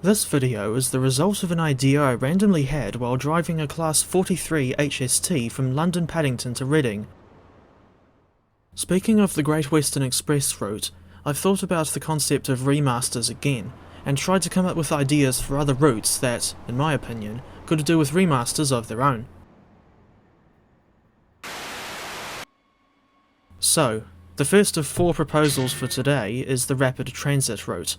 This video is the result of an idea I randomly had while driving a Class 43 HST from London Paddington to Reading. Speaking of the Great Western Express route, I've thought about the concept of remasters again, and tried to come up with ideas for other routes that, in my opinion, could do with remasters of their own. So, the first of 4 proposals for today is the rapid transit route.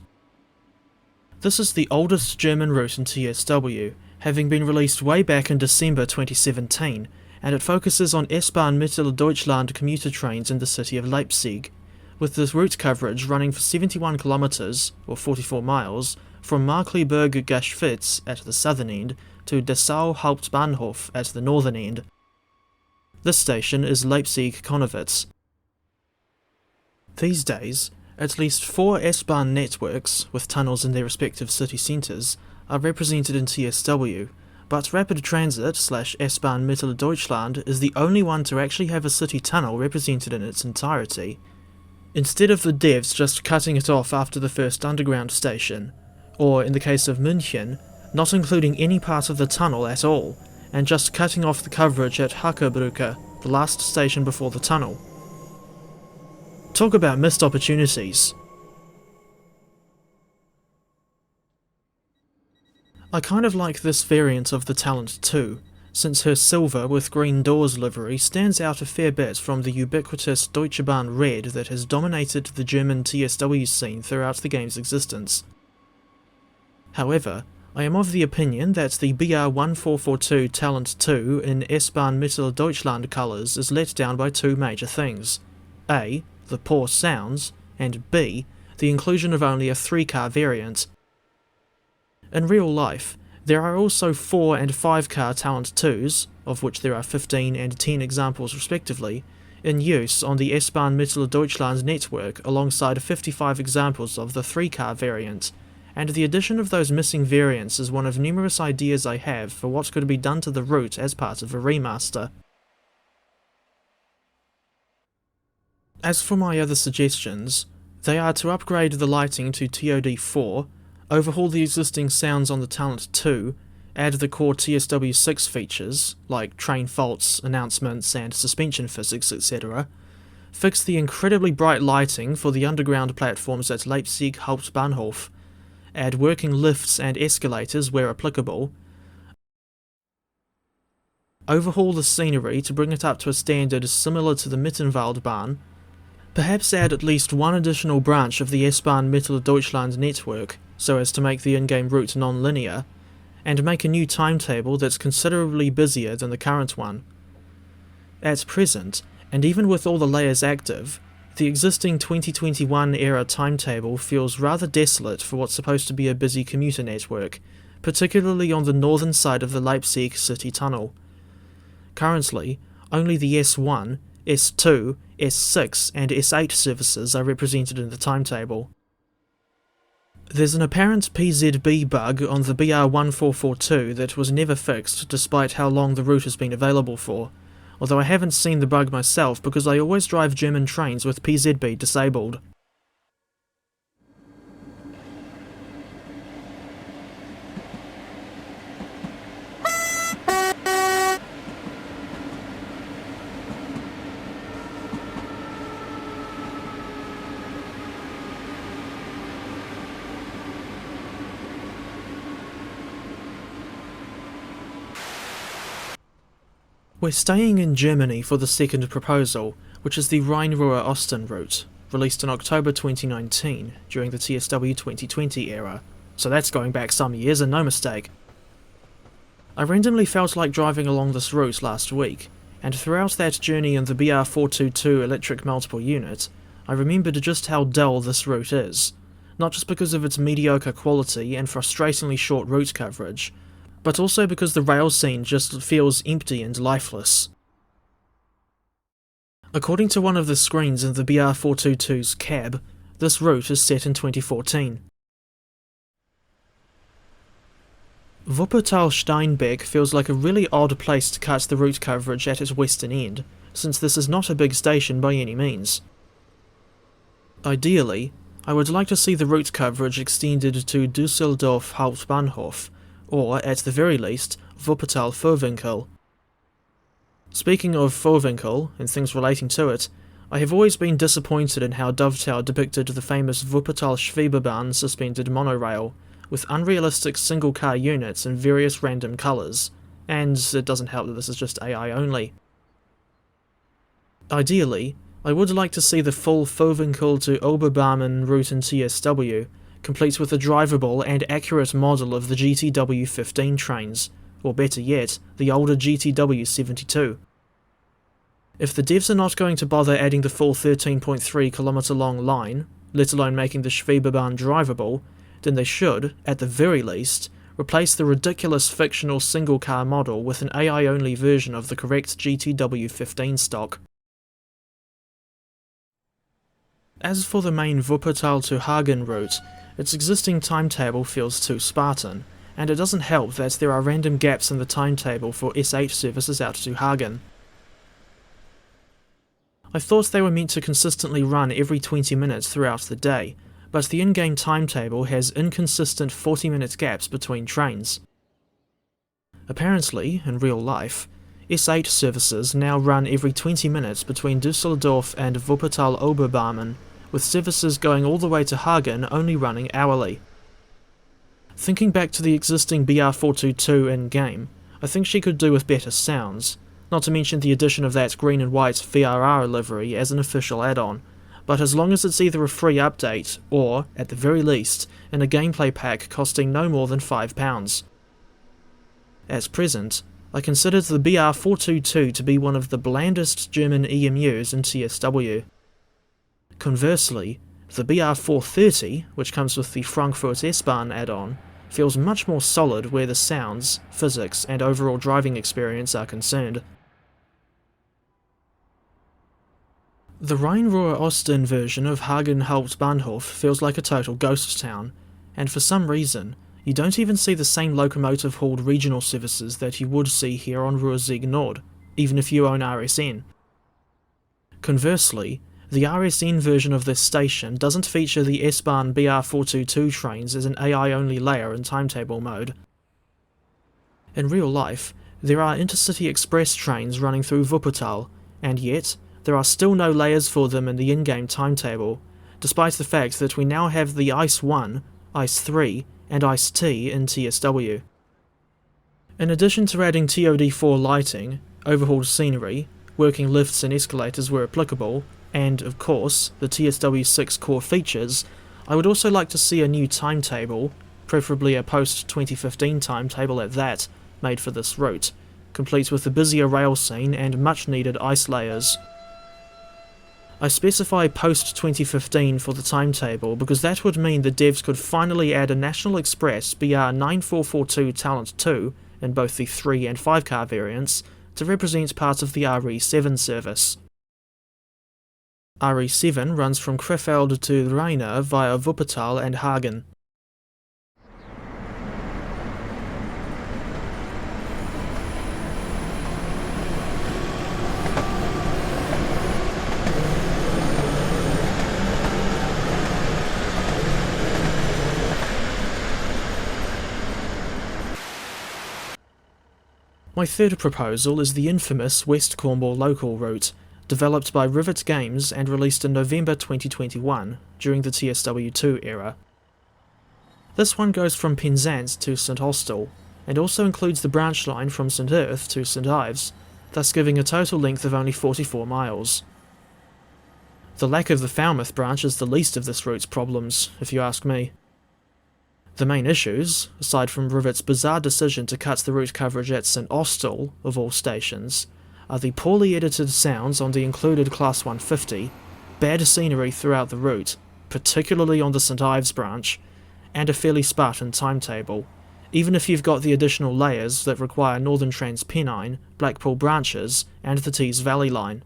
This is the oldest German route in TSW, having been released way back in December 2017, and it focuses on S-bahn Mitteldeutschland commuter trains in the city of Leipzig, with this route coverage running for 71 kilometers, or 44 miles, from Markkleeberg-Gaschwitz at the southern end to Dessau Hauptbahnhof at the northern end. This station is Leipzig-Konnewitz. These days, at least 4 S-bahn networks, with tunnels in their respective city centres, are represented in TSW, but Rapid Transit / S-bahn Mitteldeutschland is the only one to actually have a city tunnel represented in its entirety, instead of the devs just cutting it off after the first underground station, or in the case of München, not including any part of the tunnel at all, and just cutting off the coverage at Hackerbrücke, the last station before the tunnel. Talk about missed opportunities. I kind of like this variant of the Talent too, since her silver with green doors livery stands out a fair bit from the ubiquitous Deutsche Bahn red that has dominated the German TSW scene throughout the game's existence. However, I am of the opinion that the BR1442 Talent 2 in S-bahn Mitteldeutschland colours is let down by 2 major things: A, the poor sounds, and B, the inclusion of only a 3-car variant. In real life, there are also 4 and 5-car Talent 2s, of which there are 15 and 10 examples respectively, in use on the S-bahn Mitteldeutschland network alongside 55 examples of the 3-car variant, and the addition of those missing variants is one of numerous ideas I have for what could be done to the route as part of a remaster. As for my other suggestions, they are to upgrade the lighting to TOD4, overhaul the existing sounds on the Talent 2, add the core TSW6 features, like train faults, announcements and suspension physics, etc., fix the incredibly bright lighting for the underground platforms at Leipzig Hauptbahnhof, add working lifts and escalators where applicable, overhaul the scenery to bring it up to a standard similar to the Mittenwaldbahn, perhaps add at least 1 additional branch of the S-bahn Mitteldeutschland network, so as to make the in-game route non-linear, and make a new timetable that's considerably busier than the current one. At present, and even with all the layers active, the existing 2021-era timetable feels rather desolate for what's supposed to be a busy commuter network, particularly on the northern side of the Leipzig city tunnel. Currently, only the S1, S2, S6 and S8 services are represented in the timetable. There's an apparent PZB bug on the BR1442 that was never fixed despite how long the route has been available for, although I haven't seen the bug myself because I always drive German trains with PZB disabled. We're staying in Germany for the second proposal, which is the Rhein-Ruhr-Osten route, released in October 2019, during the TSW 2020 era, so that's going back some years and no mistake. I randomly felt like driving along this route last week, and throughout that journey in the BR422 electric multiple unit, I remembered just how dull this route is, not just because of its mediocre quality and frustratingly short route coverage, but also because the rail scene just feels empty and lifeless. According to one of the screens in the BR422's cab, this route is set in 2014. Wuppertal-Steinbeck feels like a really odd place to cut the route coverage at its western end, since this is not a big station by any means. Ideally, I would like to see the route coverage extended to Düsseldorf Hauptbahnhof, or, at the very least, Wuppertal-Vorwinkel. Speaking of Vorwinkel, and things relating to it, I have always been disappointed in how Dovetail depicted the famous Wuppertal-Schwebebahn suspended monorail, with unrealistic single-car units in various random colours, and it doesn't help that this is just AI only. Ideally, I would like to see the full Vorwinkel to Oberbarmen route in TSW, complete with a drivable and accurate model of the GTW-15 trains, or better yet, the older GTW-72. If the devs are not going to bother adding the full 13.3 km long line, let alone making the Schwebebahn drivable, then they should, at the very least, replace the ridiculous fictional single-car model with an AI-only version of the correct GTW-15 stock. As for the main Wuppertal to Hagen route, its existing timetable feels too Spartan, and it doesn't help that there are random gaps in the timetable for S8 services out to Hagen. I thought they were meant to consistently run every 20 minutes throughout the day, but the in-game timetable has inconsistent 40-minute gaps between trains. Apparently, in real life, S8 services now run every 20 minutes between Düsseldorf and Wuppertal Oberbarmen, with services going all the way to Hagen only running hourly. Thinking back to the existing BR422 in-game, I think she could do with better sounds, not to mention the addition of that green and white VRR livery as an official add-on, but as long as it's either a free update or, at the very least, in a gameplay pack costing no more than £5. At present, I consider the BR422 to be one of the blandest German EMUs in TSW. Conversely, the BR430, which comes with the Frankfurt S-bahn add-on, feels much more solid where the sounds, physics, and overall driving experience are concerned. The Rhein-Ruhr-Osten version of Hagen Hauptbahnhof feels like a total ghost town, and for some reason, you don't even see the same locomotive-hauled regional services that you would see here on Ruhr-Sieg Nord, even if you own RSN. Conversely, the RSN version of this station doesn't feature the S-bahn BR422 trains as an AI-only layer in timetable mode. In real life, there are intercity express trains running through Wuppertal, and yet, there are still no layers for them in the in-game timetable, despite the fact that we now have the ICE 1, ICE 3, and ICE T in TSW. In addition to adding TOD4 lighting, overhauled scenery, working lifts and escalators where applicable, and, of course, the TSW6 core features, I would also like to see a new timetable, preferably a post-2015 timetable at that, made for this route, complete with a busier rail scene and much-needed ice layers. I specify post-2015 for the timetable because that would mean the devs could finally add a National Express BR9442 Talent 2 in both the 3 and 5 car variants to represent part of the RE7 service. RE7 runs from Krefeld to Rheine via Wuppertal and Hagen. My third proposal is the infamous West Cornwall local route, developed by Rivet Games and released in November 2021, during the TSW2 era. This one goes from Penzance to St Austell, and also includes the branch line from St Erth to St Ives, thus giving a total length of only 44 miles. The lack of the Falmouth branch is the least of this route's problems, if you ask me. The main issues, aside from Rivet's bizarre decision to cut the route coverage at St Austell, of all stations, are the poorly edited sounds on the included Class 150, bad scenery throughout the route, particularly on the St Ives branch, and a fairly spartan timetable, even if you've got the additional layers that require Northern Transpennine, Blackpool branches, and the Tees Valley line.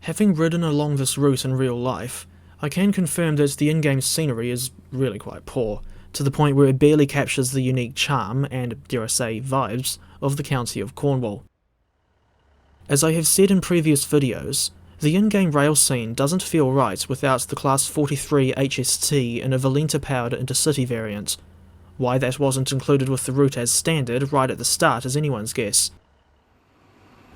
Having ridden along this route in real life, I can confirm that the in-game scenery is really quite poor, to the point where it barely captures the unique charm and, dare I say, vibes of the county of Cornwall. As I have said in previous videos, the in-game rail scene doesn't feel right without the Class 43 HST in a Valenta-powered intercity variant. Why that wasn't included with the route as standard right at the start is anyone's guess.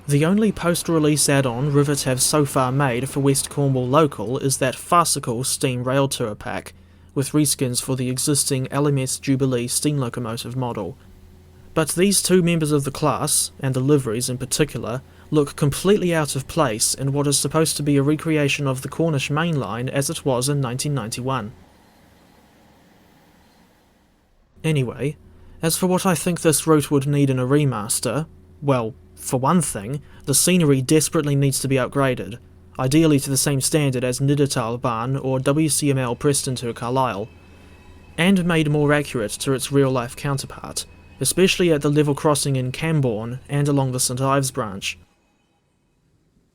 The only post-release add-on Rivet have so far made for West Cornwall Local is that farcical Steam Rail Tour pack, with reskins for the existing LMS Jubilee steam locomotive model. But these two members of the class, and the liveries in particular, look completely out of place in what is supposed to be a recreation of the Cornish main line as it was in 1991. Anyway, as for what I think this route would need in a remaster, well, for one thing, the scenery desperately needs to be upgraded, ideally to the same standard as s-bahn or WCML Preston to Carlisle, and made more accurate to its real-life counterpart, especially at the level crossing in Camborne and along the St Ives branch.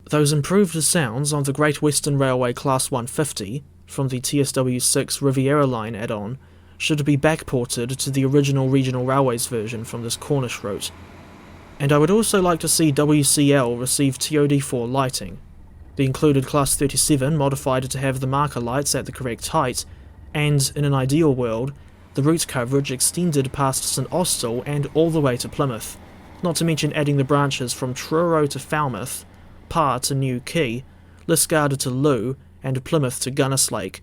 Those improved sounds on the Great Western Railway Class 150, from the TSW-6 Riviera line add-on, should be backported to the original Regional Railways version from this Cornish route. And I would also like to see WCL receive TOD4 lighting. The included Class 37 modified to have the marker lights at the correct height, and, in an ideal world, the route coverage extended past St Austell and all the way to Plymouth, not to mention adding the branches from Truro to Falmouth, Parr to New Quay, Liskeard to Looe, and Plymouth to Gunnislake.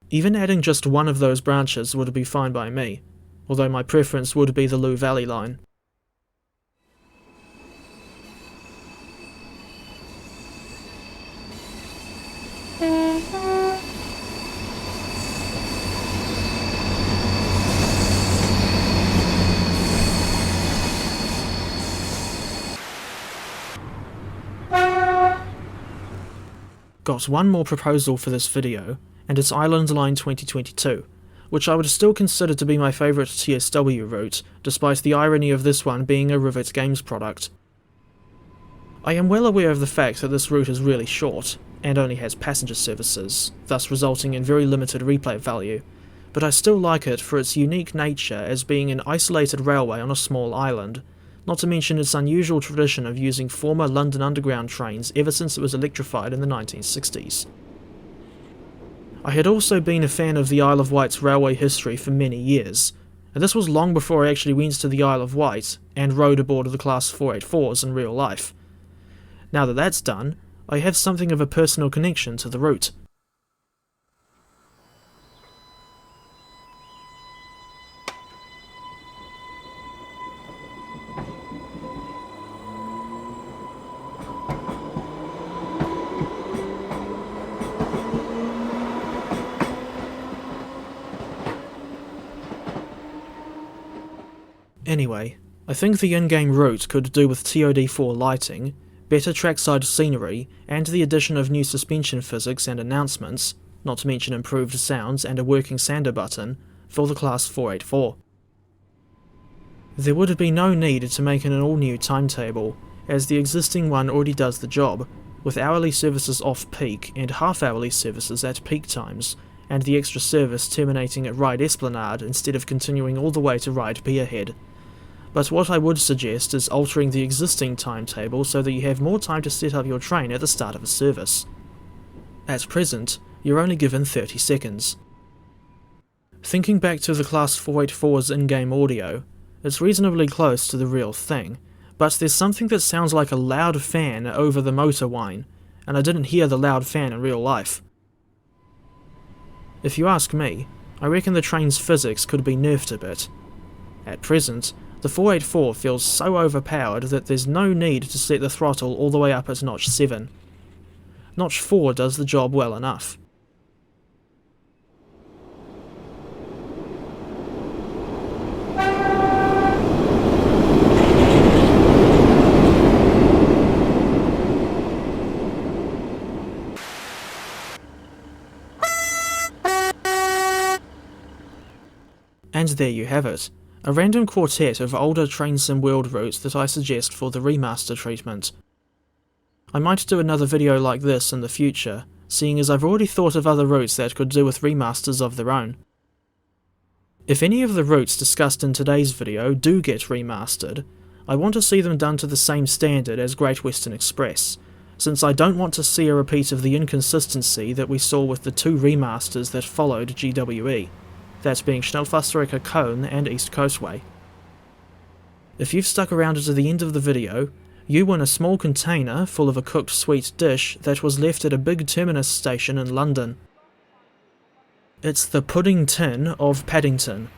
Even adding just one of those branches would be fine by me, although my preference would be the Looe Valley line. Got one more proposal for this video, and it's Island Line 2022, which I would still consider to be my favourite TSW route, despite the irony of this one being a Rivet Games product. I am well aware of the fact that this route is really short, and only has passenger services, thus resulting in very limited replay value, but I still like it for its unique nature as being an isolated railway on a small island, not to mention its unusual tradition of using former London Underground trains ever since it was electrified in the 1960s. I had also been a fan of the Isle of Wight's railway history for many years, and this was long before I actually went to the Isle of Wight and rode aboard the Class 484s in real life. Now that that's done, I have something of a personal connection to the route. Anyway, I think the in-game route could do with TOD4 lighting, better trackside scenery, and the addition of new suspension physics and announcements, not to mention improved sounds and a working sander button, for the Class 484. There would be no need to make an all-new timetable, as the existing one already does the job, with hourly services off-peak and half-hourly services at peak times, and the extra service terminating at Ryde Esplanade instead of continuing all the way to Ryde Pierhead. But what I would suggest is altering the existing timetable so that you have more time to set up your train at the start of a service. At present, you're only given 30 seconds. Thinking back to the Class 484's in-game audio, it's reasonably close to the real thing, but there's something that sounds like a loud fan over the motor whine, and I didn't hear the loud fan in real life. If you ask me, I reckon the train's physics could be nerfed a bit. At present, the 484 feels so overpowered that there's no need to set the throttle all the way up at notch 7. Notch 4 does the job well enough. And there you have it, a random quartet of older Train Sim World routes that I suggest for the remaster treatment. I might do another video like this in the future, seeing as I've already thought of other routes that could do with remasters of their own. If any of the routes discussed in today's video do get remastered, I want to see them done to the same standard as Great Western Express, since I don't want to see a repeat of the inconsistency that we saw with the two remasters that followed GWE, that being Schnellfahrstrecke Köln and East Coastway. If you've stuck around to the end of the video, you win a small container full of a cooked sweet dish that was left at a big terminus station in London. It's the Pudding Tin of Paddington,